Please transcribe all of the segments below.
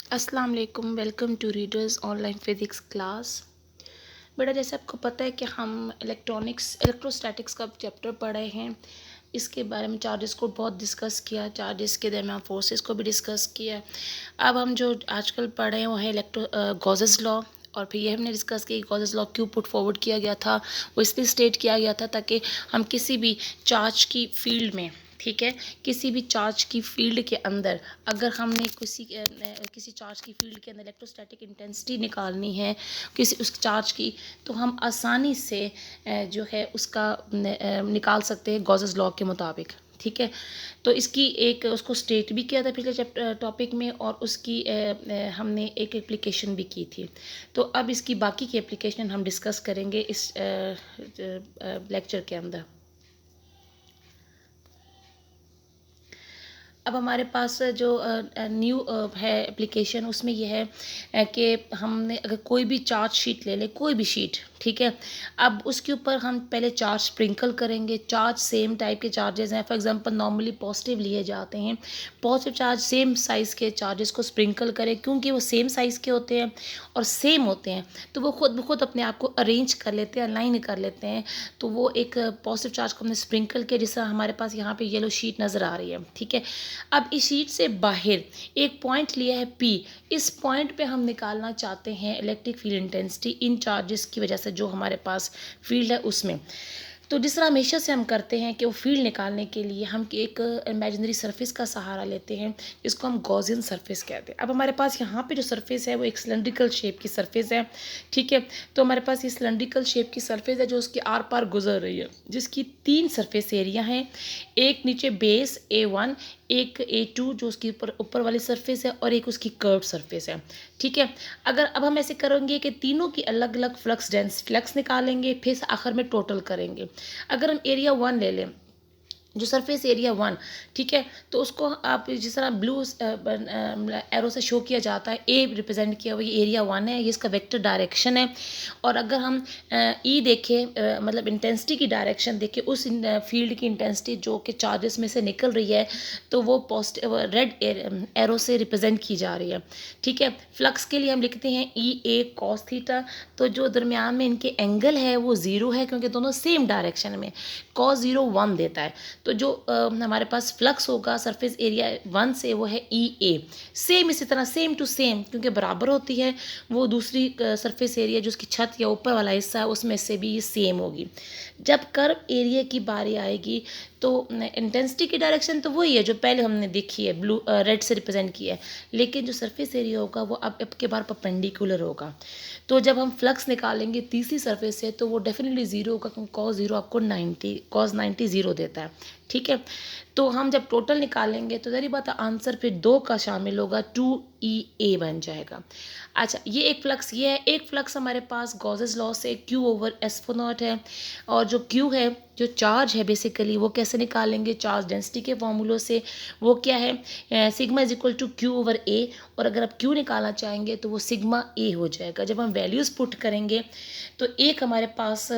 अस्सलाम वालेकुम। Welcome to readers online physics class. बेटा, जैसे आपको पता है कि हम इलेक्ट्रोस्टैटिक्स का चैप्टर पढ़े हैं। इसके बारे में चार्जेस को बहुत डिस्कस किया, चार्जेस के दरमियान फोर्सेस को भी डिस्कस किया। अब हम जो आजकल पढ़ रहे हैं वो है गॉसेस लॉ। और फिर ये हमने डिस्कस किया कि गॉसेस लॉ क्यों पुट फॉरवर्ड किया गया था। वो इसलिए स्टेट किया गया था ताकि हम किसी भी चार्ज की फील्ड में, ठीक है, किसी भी चार्ज की फील्ड के अंदर अगर हमने किसी चार्ज की फील्ड के अंदर इलेक्ट्रोस्टैटिक इंटेंसिटी निकालनी है किसी उस चार्ज की, तो हम आसानी से जो है उसका निकाल सकते हैं गॉसेस लॉ के मुताबिक। ठीक है, तो इसकी एक उसको स्टेट भी किया था पिछले टॉपिक में, और उसकी हमने एक एप्लीकेशन भी की थी। तो अब इसकी बाकी की एप्लीकेशन हम डिस्कस करेंगे इस लेक्चर के अंदर। अब हमारे पास जो न्यू है एप्लीकेशन, उसमें यह है कि हमने अगर कोई भी चार्ज शीट ले लें, कोई भी शीट, ठीक है, अब उसके ऊपर हम पहले चार्ज स्प्रिंकल करेंगे। चार्ज सेम टाइप के चार्जेस हैं, फॉर एग्जांपल नॉर्मली पॉजिटिव लिए जाते हैं। पॉजिटिव चार्ज सेम साइज़ के चार्जेस को स्प्रिंकल करें, क्योंकि वो सेम साइज़ के होते हैं और सेम होते हैं, तो वो खुद ब खुद अपने आप को अरेंज कर लेते हैं, अलाइन कर लेते हैं। तो वो एक पॉजिटिव चार्ज को हमने स्प्रिंकल किया, जिस तरह हमारे पास यहाँ पे येलो शीट नज़र आ रही है। ठीक है, अब इस शीट से बाहर एक पॉइंट लिया है P। इस पॉइंट पे हम निकालना चाहते हैं electric field intensity in charges की वजह से जो हमारे पास फील्ड है उसमें। तो जिस तरह हमेशा से हम करते हैं कि वो फील्ड निकालने के लिए हम एक इमेजिनरी सरफेस का सहारा लेते हैं, इसको हम गॉसियन सरफेस कहते हैं। अब हमारे पास यहाँ पे जो सरफेस है वो एक सिलेंड्रिकल शेप की सरफेस है। ठीक है, तो हमारे पास ये सिलेंड्रिकल शेप की सरफेस है जो उसके आर पार गुजर रही है, जिसकी 3 सरफेस एरिया हैं। एक नीचे बेस A1, एक A2 जो उसकी ऊपर वाली सरफेस है, और एक उसकी कर्व सरफेस है। ठीक है, अगर अब हम ऐसे करेंगे कि तीनों की अलग अलग फ्लक्स निकालेंगे, फिर आखिर में टोटल करेंगे। अगर हम एरिया 1 ले लें, जो सरफेस एरिया 1, ठीक है, तो उसको आप जिस तरह ब्लू एरो से शो किया जाता है, ए रिप्रेजेंट किया हुआ ये एरिया 1 है, ये इसका वेक्टर डायरेक्शन है। और अगर हम ई देखें, मतलब इंटेंसिटी की डायरेक्शन देखें, उस फील्ड की इंटेंसिटी जो कि चार्जेस में से निकल रही है, तो वो रेड एरो से रिप्रेजेंट की जा रही है। ठीक है, फ्लक्स के लिए हम लिखते हैं E A cos थीटा। तो जो दरमियान में इनके एंगल है वो 0 है, क्योंकि दोनों सेम डायरेक्शन में। cos 0 1 देता है। तो जो हमारे पास फ्लक्स होगा सरफेस एरिया 1 से, वो है EA। सेम इसी तरह सेम टू सेम, क्योंकि बराबर होती है, वो दूसरी सरफेस एरिया जो उसकी छत या ऊपर वाला हिस्सा है उसमें से भी ये सेम होगी। जब कर्व एरिया की बारी आएगी तो इंटेंसिटी की डायरेक्शन तो वही है जो पहले हमने देखी है, ब्लू रेड से रिप्रेजेंट किया है, लेकिन जो सरफेस एरिया होगा वो अब के बार परपेंडिकुलर होगा। तो जब हम फ्लक्स निकालेंगे तीसरी सरफेस से, तो वो डेफिनेटली 0 होगा, क्योंकि cos 0 आपको 90 cos 90 0 देता है। ठीक है, तो हम जब टोटल निकालेंगे तो जरी बात आंसर फिर 2 का शामिल होगा, 2EA बन जाएगा। अच्छा, ये एक फ्लक्स ये है। एक फ्लक्स हमारे पास गॉसेस लॉ से Q/S0 है, और जो Q है, जो चार्ज है बेसिकली, वो कैसे निकालेंगे, चार्ज डेंसिटी के फॉर्मूलों से। वो क्या है, sigma is equal to Q/A, और अगर आप Q निकालना चाहेंगे तो वो सिग्मा A हो जाएगा। जब हम वैल्यूज़ पुट करेंगे तो एक हमारे पास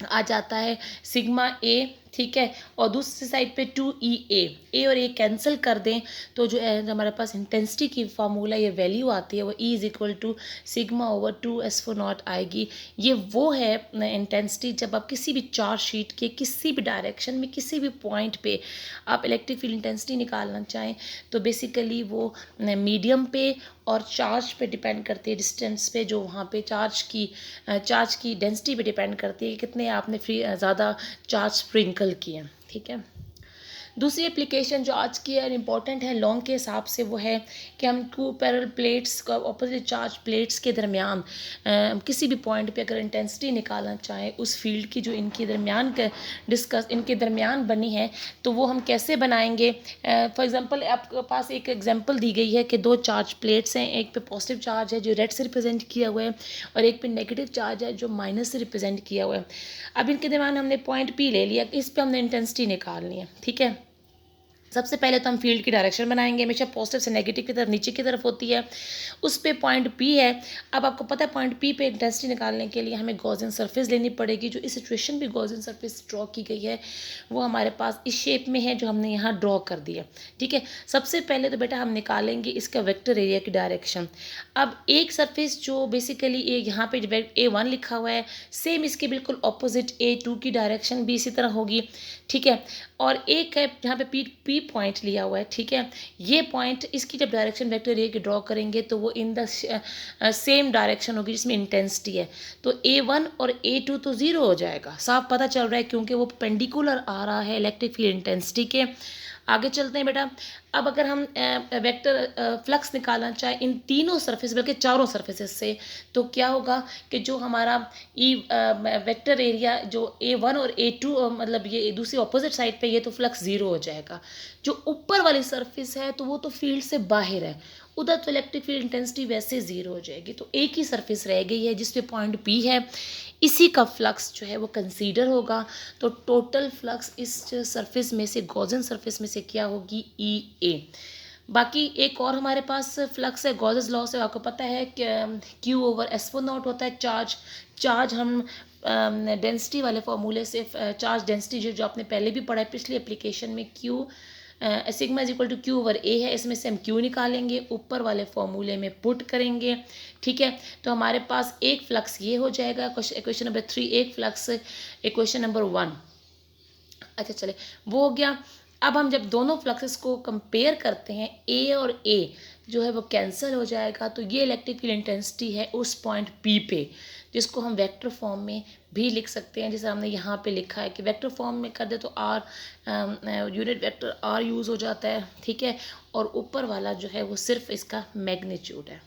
आ जाता है सिग्मा A, ठीक है, और दूसरी साइड पे 2EA। ए और ए कैंसिल कर दें तो जो हमारे पास इंटेंसिटी की फार्मूला ये वैल्यू आती है, वो E इज इक्वल टू सिग्मा/2S0 आएगी। ये वो है इंटेंसिटी जब आप किसी भी चार्ज शीट के किसी भी डायरेक्शन में किसी भी पॉइंट पे आप इलेक्ट्रिक फील्ड इंटेंसिटी निकालना चाहें, तो बेसिकली वो मीडियम पे और चार्ज पे डिपेंड करती है, डिस्टेंस पे, जो वहाँ पे चार्ज की डेंसिटी पे डिपेंड करती है कि कितने आपने ज़्यादा चार्ज स्प्रिंकल किए। ठीक है, दूसरी एप्लीकेशन जो आज की है इंपॉर्टेंट है लॉन्ग के हिसाब से, वो है कि हम 2 पैरेलल प्लेट्स का ऑपोजिट चार्ज प्लेट्स के दरमियान किसी भी पॉइंट पे अगर इंटेंसिटी निकालना चाहें उस फील्ड की जो इनके दरमियान बनी है, तो वो हम कैसे बनाएंगे। फॉर एग्जांपल आपके पास एक एग्जांपल दी गई है कि 2 चार्ज प्लेट्स हैं, एक पे पॉजिटिव चार्ज है जो रेड से रिप्रेजेंट किया हुआ है, और एक पे नेगेटिव चार्ज है जो माइनस से रिप्रेजेंट किया हुआ है। अब इनके दरमियान हमने पॉइंट P ले लिया, इस पर हमने इंटेंसिटी निकालनी है। ठीक है, सबसे पहले तो हम फील्ड की डायरेक्शन बनाएंगे, हमेशा पॉजिटिव से नेगेटिव की तरफ नीचे की तरफ होती है। उस पे पॉइंट पी है। अब आपको पता है पॉइंट पी पे इंटेंसिटी निकालने के लिए हमें गॉसियन सरफेस लेनी पड़ेगी। जो इस सिचुएशन भी गॉसियन सरफेस ड्रॉ की गई है वो हमारे पास इस शेप में है जो हमने यहाँ ड्रॉ कर दिया। ठीक है, सबसे पहले तो बेटा हम निकालेंगे इसका वेक्टर एरिया की डायरेक्शन। अब एक सरफेस जो बेसिकली यहाँ पे A1 लिखा हुआ है, सेम इसके बिल्कुल ऑपोजिट A2 की डायरेक्शन भी इसी तरह होगी। ठीक है, और एक है जहाँ पे पी पॉइंट लिया हुआ है। ठीक है, ये पॉइंट इसकी जब डायरेक्शन वेक्टर एरिया की ड्रॉ करेंगे तो वो इन द सेम डायरेक्शन होगी जिसमें इंटेंसिटी है। तो A1 और A2 तो ज़ीरो हो जाएगा, साफ पता चल रहा है क्योंकि वो पेंडिकुलर आ रहा है इलेक्ट्रिक फील्ड इंटेंसिटी के। आगे चलते हैं बेटा। अब अगर हम वेक्टर फ्लक्स निकालना चाहें इन तीनों सरफेस बल्कि चारों सरफेसेस से, तो क्या होगा कि जो हमारा वेक्टर एरिया जो A1 और A2 मतलब ये दूसरी ऑपोजिट साइड पे ये तो फ्लक्स ज़ीरो हो जाएगा। जो ऊपर वाली सरफेस है तो वो तो फील्ड से बाहर है, उधर तो इलेक्ट्रिक फील्ड इंटेंसिटी वैसे ज़ीरो हो जाएगी। तो एक ही सरफेस रह गई है जिस पे पॉइंट P है, इसी का फ्लक्स जो है वो कंसीडर होगा। तो टोटल फ्लक्स इस सरफेस में से गॉसियन सरफेस में से क्या होगी, ई ए। बाकी एक और हमारे पास फ्लक्स है गॉसेस लॉ से, आपको पता है कि Q ओवर S1 नॉट होता है चार्ज हम डेंसिटी वाले फॉर्मूले से चार्ज डेंसिटी जो आपने पहले भी पढ़ा है पिछली एप्लीकेशन में, Q sigma is equal to Q over A है, इसमें से हम Q निकालेंगे, ऊपर वाले फॉर्मूले में पुट करेंगे। ठीक है, तो हमारे पास एक फ्लक्स ये हो जाएगा इक्वेशन नंबर 3, एक फ्लक्स इक्वेशन नंबर 1। अच्छा चले, वो हो गया। अब हम जब दोनों फ्लक्सेस को कंपेयर करते हैं ए और ए जो है वो कैंसिल हो जाएगा। तो ये इलेक्ट्रिक फील्ड इंटेंसिटी है उस पॉइंट पी पे, जिसको हम वेक्टर फॉर्म में भी लिख सकते हैं, जैसे हमने यहाँ पे लिखा है कि वेक्टर फॉर्म में कर दे तो R unit vector R use हो जाता है। ठीक है, और ऊपर वाला जो है वो सिर्फ इसका मैग्नीट्यूड है।